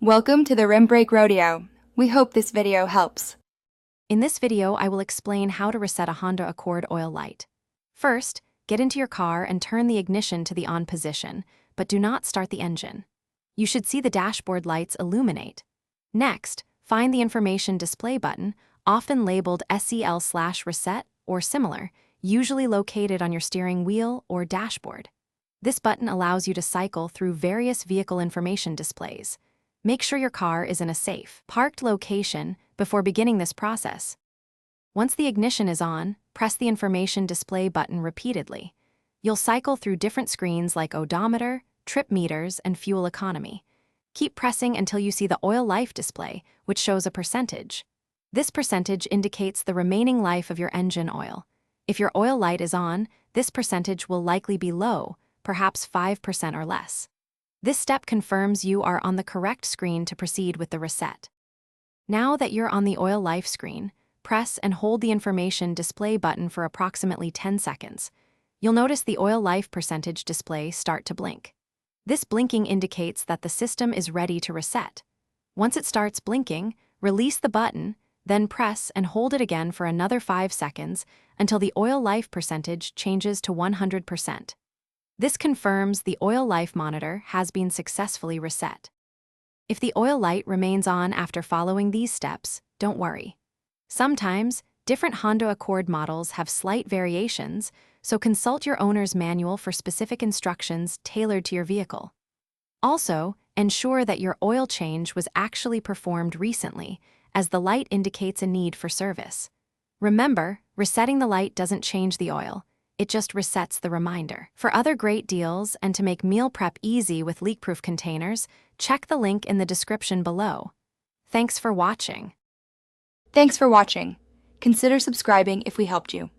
Welcome to the Rim Break Rodeo. We hope this video helps. In this video, I will explain how to reset a Honda Accord oil light. First, get into your car and turn the ignition to the on position, but do not start the engine. You should see the dashboard lights illuminate. Next, find the information display button, often labeled SEL/reset or similar, usually located on your steering wheel or dashboard. This button allows you to cycle through various vehicle information displays. Make sure your car is in a safe, parked location before beginning this process. Once the ignition is on, press the information display button repeatedly. You'll cycle through different screens like odometer, trip meters, and fuel economy. Keep pressing until you see the oil life display, which shows a percentage. This percentage indicates the remaining life of your engine oil. If your oil light is on, this percentage will likely be low, perhaps 5% or less. This step confirms you are on the correct screen to proceed with the reset. Now that you're on the oil life screen, press and hold the information display button for approximately 10 seconds. You'll notice the oil life percentage display start to blink. This blinking indicates that the system is ready to reset. Once it starts blinking, release the button, then press and hold it again for another 5 seconds until the oil life percentage changes to 100%. This confirms the oil life monitor has been successfully reset. If the oil light remains on after following these steps, don't worry. Sometimes, different Honda Accord models have slight variations, so consult your owner's manual for specific instructions tailored to your vehicle. Also, ensure that your oil change was actually performed recently, as the light indicates a need for service. Remember, resetting the light doesn't change the oil. It just resets the reminder. For other great deals and to make meal prep easy with leak-proof containers, check the link in the description below. Thanks for watching. Thanks for watching. Consider subscribing if we helped you.